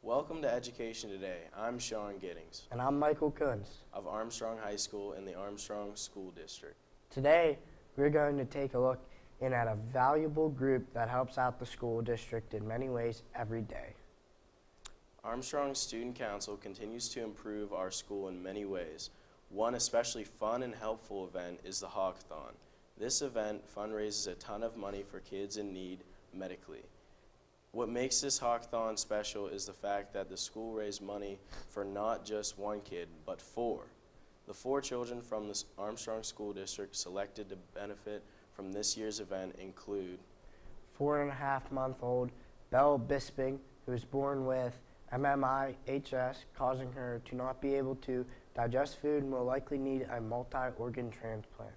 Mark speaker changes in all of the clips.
Speaker 1: Welcome to Education Today. I'm Sean Giddings
Speaker 2: And I'm Michael Kunz
Speaker 1: of Armstrong High School in the Armstrong School District.
Speaker 2: Today, we're going to take a look in at a valuable group that helps out the school district in many ways every day.
Speaker 1: Armstrong Student Council continues to improve our school in many ways. One especially fun and helpful event is the Hawkathon. This event fundraises a ton of money for kids in need medically. What makes this Hawkathon special is the fact that the school raised money for not just one kid, but four. The four children from the Armstrong School District selected to benefit from this year's event include
Speaker 2: 4.5-month-old Belle Bisping, who was born with MMIHS, causing her to not be able to digest food and will likely need a multi-organ transplant.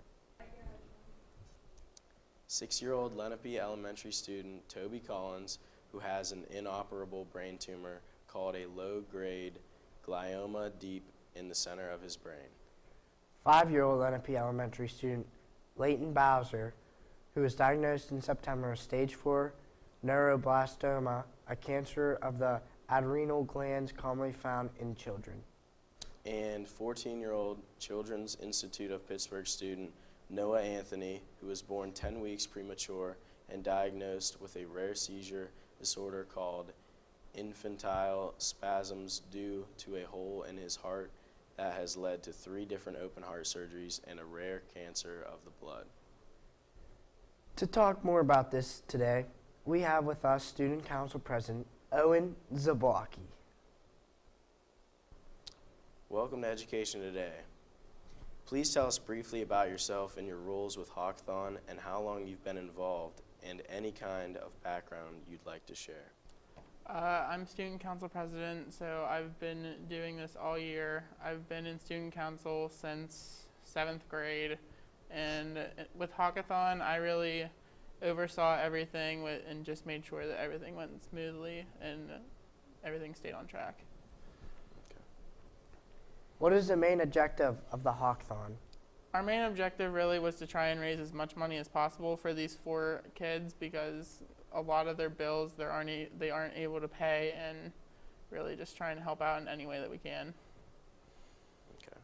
Speaker 1: 6-year-old Lenape Elementary student Toby Collins, who has an inoperable brain tumor called a low-grade glioma deep in the center of his brain.
Speaker 2: 5-year-old Lenape Elementary student Leighton Bowser, who was diagnosed in September with stage 4 neuroblastoma, a cancer of the adrenal glands commonly found in children.
Speaker 1: And 14-year-old Children's Institute of Pittsburgh student Noah Anthony, who was born 10 weeks premature and diagnosed with a rare seizure disorder called infantile spasms due to a hole in his heart that has led to 3 different open heart surgeries and a rare cancer of the blood.
Speaker 2: To talk more about this today, we have with us Student Council President Owen Zablocki.
Speaker 1: Welcome to Education Today. Please tell us briefly about yourself and your roles with Hawkathon and how long you've been involved and any kind of background you'd like to share.
Speaker 3: I'm Student Council President, so I've been doing this all year. I've been in Student Council since 7th grade, and with Hawkathon, I really oversaw everything and just made sure that everything went smoothly and everything stayed on track.
Speaker 2: What is the main objective of the Hawkathon?
Speaker 3: Our main objective really was to try and raise as much money as possible for these 4 kids because a lot of their bills they aren't able to pay, and really just trying to help out in any way that we can.
Speaker 1: Okay.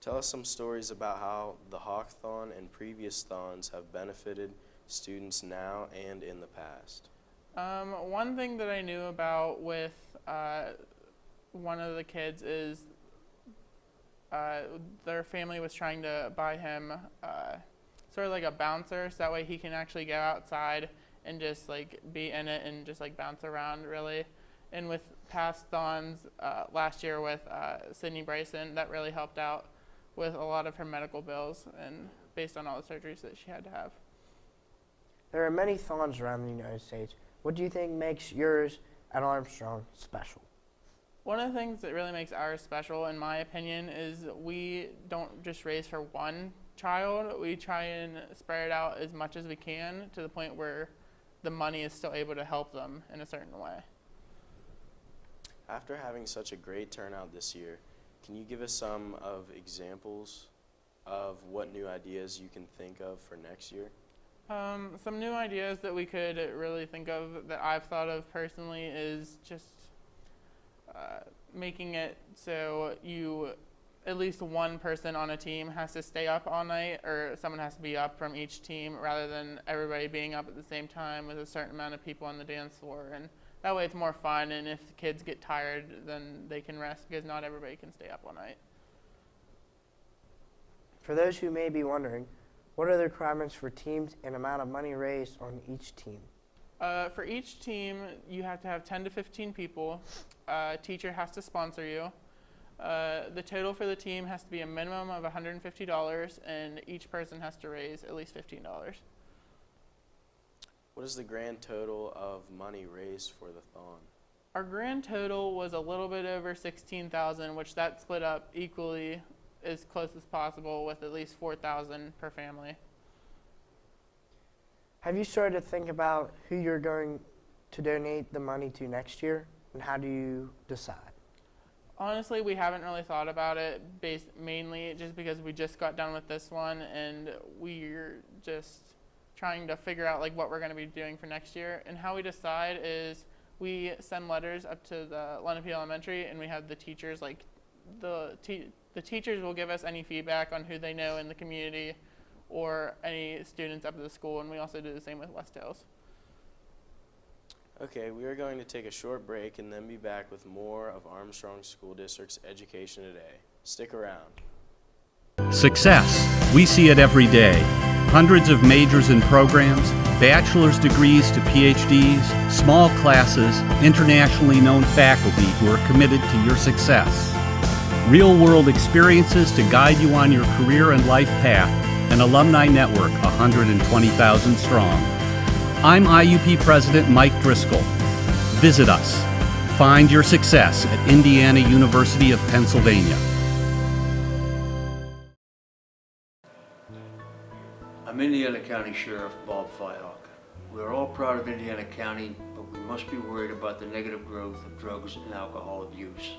Speaker 1: Tell us some stories about how the Hawkathon and previous thons have benefited students now and in the past.
Speaker 3: One thing that I knew about with one of the kids is their family was trying to buy him sort of like a bouncer, so that way he can actually go outside and just like be in it and just like bounce around really. And with past thons last year with Sydney Bryson, that really helped out with a lot of her medical bills and based on all the surgeries that she had to have.
Speaker 2: There are many thons around the United States. What do you think makes yours at Armstrong special?
Speaker 3: One of the things that really makes ours special, in my opinion, is we don't just raise for one child. We try and spread it out as much as we can to the point where the money is still able to help them in a certain way.
Speaker 1: After having such a great turnout this year, can you give us some of examples of what new ideas you can think of for next year?
Speaker 3: Some new ideas that we could really think of that I've thought of personally is just making it so at least one person on a team has to stay up all night, or someone has to be up from each team rather than everybody being up at the same time with a certain amount of people on the dance floor. And that way it's more fun, and if the kids get tired, then they can rest because not everybody can stay up all night.
Speaker 2: For those who may be wondering, what are the requirements for teams and amount of money raised on each team?
Speaker 3: For each team, you have to have 10 to 15 people. A teacher has to sponsor you. The total for the team has to be a minimum of $150, and each person has to raise at least $15.
Speaker 1: What is the grand total of money raised for the thon?
Speaker 3: Our grand total was a little bit over $16,000, which that split up equally as close as possible with at least $4,000 per family.
Speaker 2: Have you started to think about who you're going to donate the money to next year, and how do you decide?
Speaker 3: Honestly, we haven't really thought about it, mainly just because we just got done with this one, and we're just trying to figure out like what we're going to be doing for next year. And how we decide is we send letters up to the Lenape Elementary, and we have the teachers, like the teachers will give us any feedback on who they know in the community or any students up at the school, and we also do the same with West Hills.
Speaker 1: Okay, we are going to take a short break and then be back with more of Armstrong School District's Education Today. Stick around.
Speaker 4: Success. We see it every day. Hundreds of majors and programs, bachelor's degrees to PhDs, small classes, internationally known faculty who are committed to your success. Real-world experiences to guide you on your career and life path. An alumni network 120,000 strong. I'm IUP President Mike Driscoll. Visit us. Find your success at Indiana University of Pennsylvania.
Speaker 5: I'm Indiana County Sheriff Bob Fyhawk. We're all proud of Indiana County, but we must be worried about the negative growth of drugs and alcohol abuse.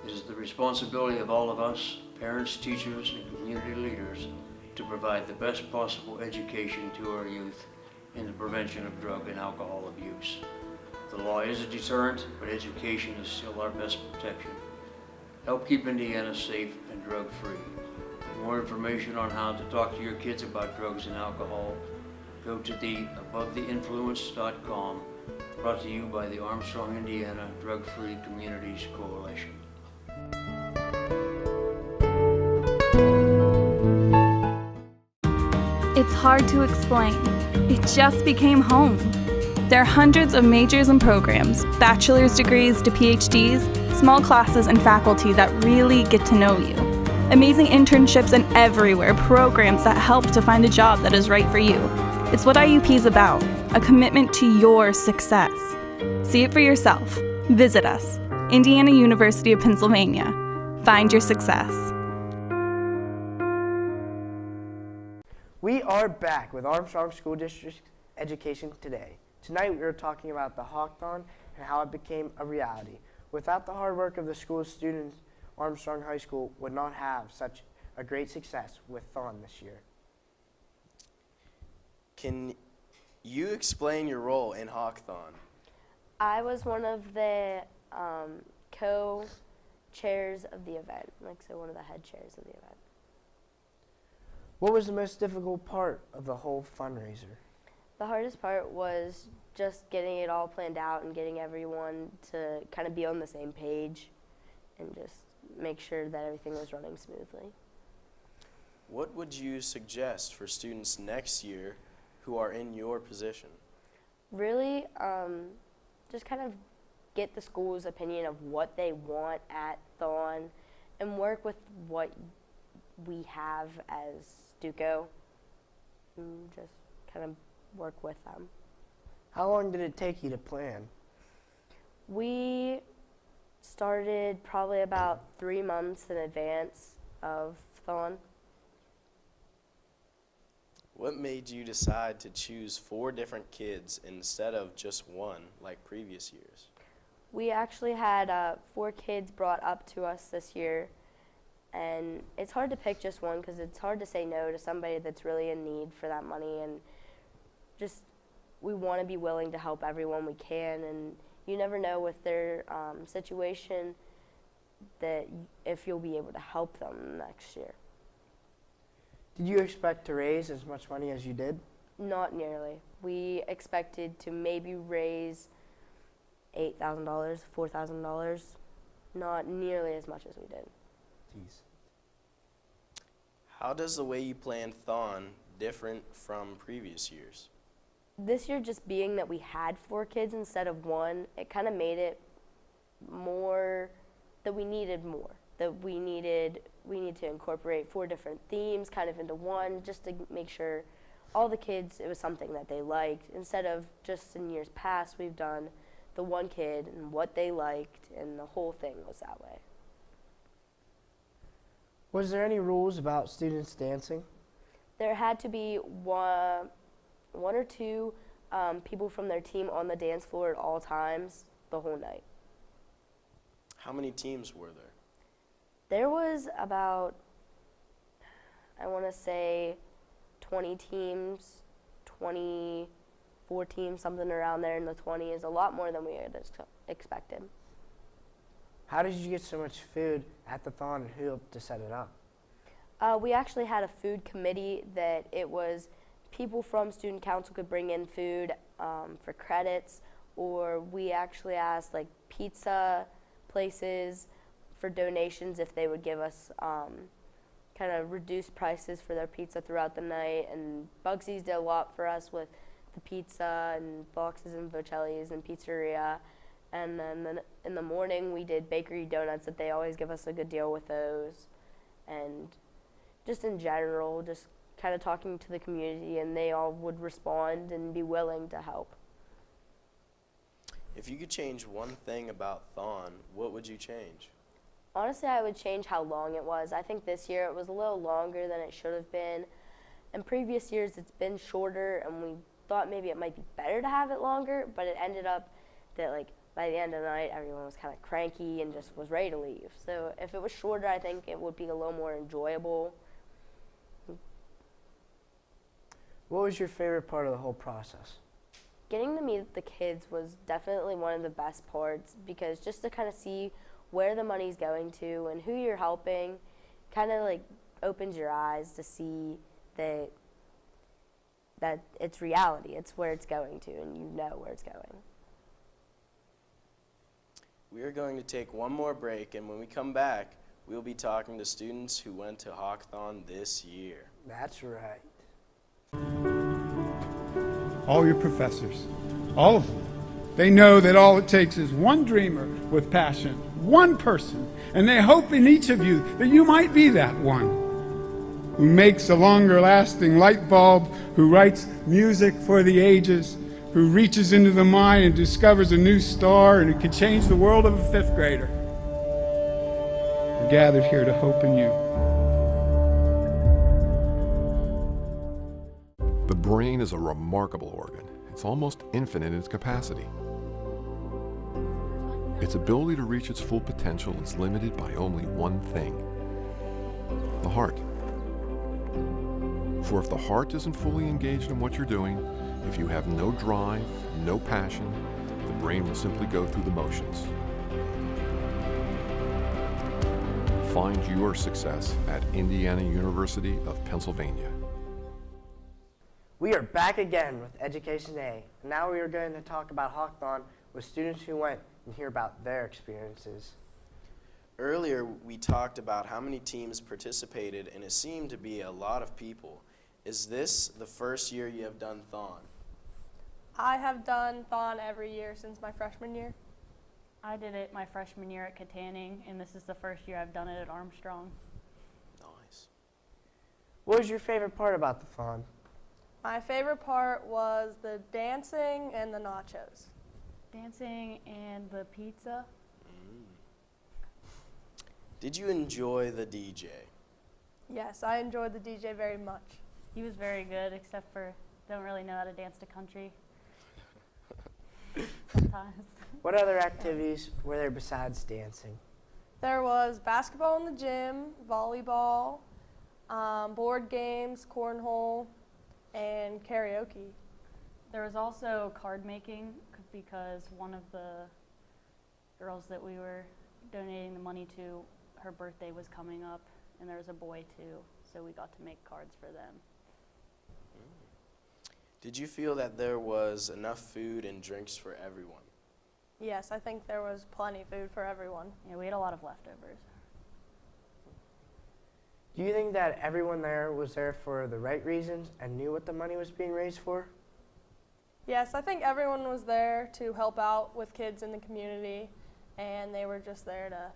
Speaker 5: It is the responsibility of all of us, parents, teachers, and community leaders, to provide the best possible education to our youth in the prevention of drug and alcohol abuse. The law is a deterrent, but education is still our best protection. Help keep Indiana safe and drug-free. For more information on how to talk to your kids about drugs and alcohol, go to the AboveTheInfluence.com, brought to you by the Armstrong, Indiana Drug-Free Communities Coalition.
Speaker 6: It's hard to explain. It just became home. There are hundreds of majors and programs, bachelor's degrees to PhDs, small classes and faculty that really get to know you. Amazing internships and everywhere, programs that help to find a job that is right for you. It's what IUP is about, a commitment to your success. See it for yourself. Visit us, Indiana University of Pennsylvania. Find your success.
Speaker 2: We are back with Armstrong School District Education Today. Tonight we are talking about the Hawkathon and how it became a reality. Without the hard work of the school's students, Armstrong High School would not have such a great success with Thon this year.
Speaker 1: Can you explain your role in Hawkathon?
Speaker 7: I was one of the co-chairs of the event, one of the head chairs of the event.
Speaker 2: What was the most difficult part of the whole fundraiser?
Speaker 7: The hardest part was just getting it all planned out and getting everyone to kind of be on the same page and just make sure that everything was running smoothly.
Speaker 1: What would you suggest for students next year who are in your position?
Speaker 7: Really, just kind of get the school's opinion of what they want at Thon and work with what we have as Duco and just kind of work with them.
Speaker 2: How long did it take you to plan?
Speaker 7: We started probably about 3 months in advance of Thon.
Speaker 1: What made you decide to choose 4 different kids instead of just one like previous years?
Speaker 7: We actually had 4 kids brought up to us this year, and it's hard to pick just one because it's hard to say no to somebody that's really in need for that money, and just we want to be willing to help everyone we can, and you never know with their situation that if you'll be able to help them next year.
Speaker 2: Did you expect to raise as much money as you did?
Speaker 7: Not nearly. We expected to maybe raise $8,000, $4,000, not nearly as much as we did.
Speaker 2: Jeez.
Speaker 1: How does the way you planned Thon different from previous years?
Speaker 7: This year, just being that we had 4 kids instead of 1, it kind of made it more that we needed more. That we need to incorporate 4 different themes kind of into one, just to make sure all the kids, it was something that they liked. Instead of just in years past, we've done the one kid and what they liked, and the whole thing was that way.
Speaker 2: Was there any rules about students dancing?
Speaker 7: There had to be one or two people from their team on the dance floor at all times the whole night.
Speaker 1: How many teams were there?
Speaker 7: There was about, I want to say, 20 teams, 24 4 teams, something around there in the 20s, a lot more than we had expected.
Speaker 2: How did you get so much food at the thon, and who helped to set it up?
Speaker 7: We actually had a food committee that it was people from student council could bring in food for credits, or we actually asked like pizza places for donations if they would give us kind of reduced prices for their pizza throughout the night. And Bugsy's did a lot for us with the pizza and boxes and Vocelli's and pizzeria. And then in the morning we did bakery donuts that they always give us a good deal with those. And just in general, just kind of talking to the community, and they all would respond and be willing to help.
Speaker 1: If you could change one thing about Thon, what would you change?
Speaker 7: Honestly, I would change how long it was. I think this year it was a little longer than it should have been. In previous years it's been shorter, and we thought maybe it might be better to have it longer, but it ended up that like by the end of the night everyone was kind of cranky and just was ready to leave. So if it was shorter, I think it would be a little more enjoyable.
Speaker 2: What was your favorite part of the whole process?
Speaker 7: Getting to meet the kids was definitely one of the best parts, because just to kind of see where the money's going to and who you're helping kind of like opens your eyes to see that it's reality. It's where it's going to, and you know where it's going.
Speaker 1: We are going to take one more break, and when we come back, we'll be talking to students who went to Hawkathon this year.
Speaker 2: That's right.
Speaker 8: All your professors, all of them, they know that all it takes is one dreamer with passion, one person, and they hope in each of you that you might be that one who makes a longer lasting light bulb, who writes music for the ages, who reaches into the mind and discovers a new star, and who can change the world of a 5th grader. We're gathered here to hope in you.
Speaker 9: The brain is a remarkable organ. It's almost infinite in its capacity. Its ability to reach its full potential is limited by only one thing: the heart. For if the heart isn't fully engaged in what you're doing, if you have no drive, no passion, the brain will simply go through the motions. Find your success at Indiana University of Pennsylvania.
Speaker 2: We are back again with Education A. Now we are going to talk about Hawkathon with students who went and hear about their experiences.
Speaker 1: Earlier, we talked about how many teams participated, and it seemed to be a lot of people. Is this the first year you have done Thon?
Speaker 10: I have done Thon every year since my freshman year.
Speaker 11: I did it my freshman year at Katanning, and this is the first year I've done it at Armstrong.
Speaker 1: Nice.
Speaker 2: What was your favorite part about the Thon?
Speaker 10: My favorite part was the dancing and the nachos.
Speaker 11: Dancing and the pizza.
Speaker 1: Did you enjoy the DJ?
Speaker 10: Yes, I enjoyed the DJ very much.
Speaker 11: He was very good, except for don't really know how to dance to country sometimes.
Speaker 2: What other activities were there besides dancing?
Speaker 10: There was basketball in the gym, volleyball, board games, cornhole, and karaoke.
Speaker 11: There was also card making, because one of the girls that we were donating the money to, her birthday was coming up, and there was a boy too, so we got to make cards for them.
Speaker 1: Did you feel that there was enough food and drinks for everyone?
Speaker 10: Yes, I think there was plenty of food for everyone.
Speaker 11: Yeah, we had a lot of leftovers.
Speaker 2: Do you think that everyone there was there for the right reasons and knew what the money was being raised for?
Speaker 10: Yes, I think everyone was there to help out with kids in the community, and they were just there to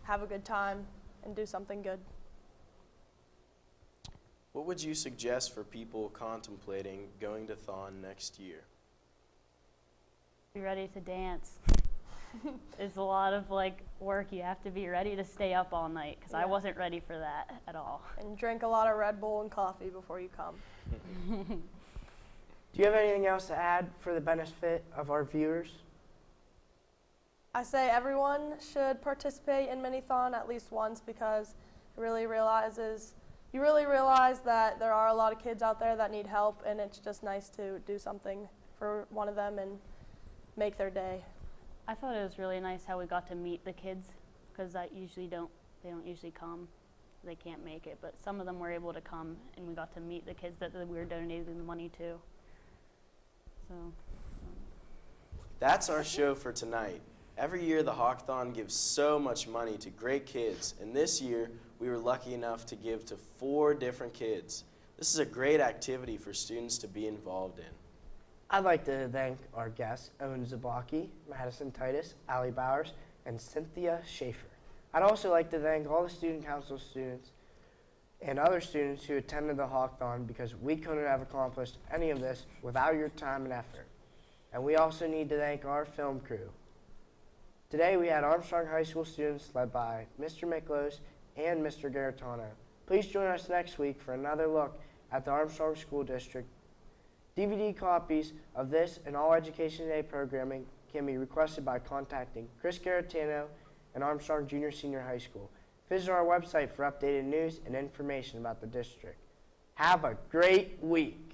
Speaker 10: have a good time and do something good.
Speaker 1: What would you suggest for people contemplating going to Thon next year?
Speaker 11: Be ready to dance. It's a lot of work. You have to be ready to stay up all night, because I wasn't ready for that at all.
Speaker 10: And drink a lot of Red Bull and coffee before you come.
Speaker 2: Do you have anything else to add for the benefit of our viewers?
Speaker 10: I say everyone should participate in Mini-Thon at least once, because you really realize that there are a lot of kids out there that need help, and it's just nice to do something for one of them and make their day.
Speaker 11: I thought it was really nice how we got to meet the kids, because they don't usually come. They can't make it, but some of them were able to come, and we got to meet the kids that we were donating the money to. So.
Speaker 1: That's our show for tonight. Every year the Hawkathon gives so much money to great kids, and this year we were lucky enough to give to 4 different kids. This is a great activity for students to be involved in.
Speaker 2: I'd like to thank our guests, Owen Zablocki, Madison Titus, Allie Bowers, and Cynthia Schaefer. I'd also like to thank all the student council students and other students who attended the Hawkathon, because we couldn't have accomplished any of this without your time and effort. And we also need to thank our film crew. Today we had Armstrong High School students led by Mr. Miklos and Mr. Garitano. Please join us next week for another look at the Armstrong School District. DVD copies of this and all Education Today programming can be requested by contacting Chris Garitano and Armstrong Junior Senior High School. Visit our website for updated news and information about the district. Have a great week.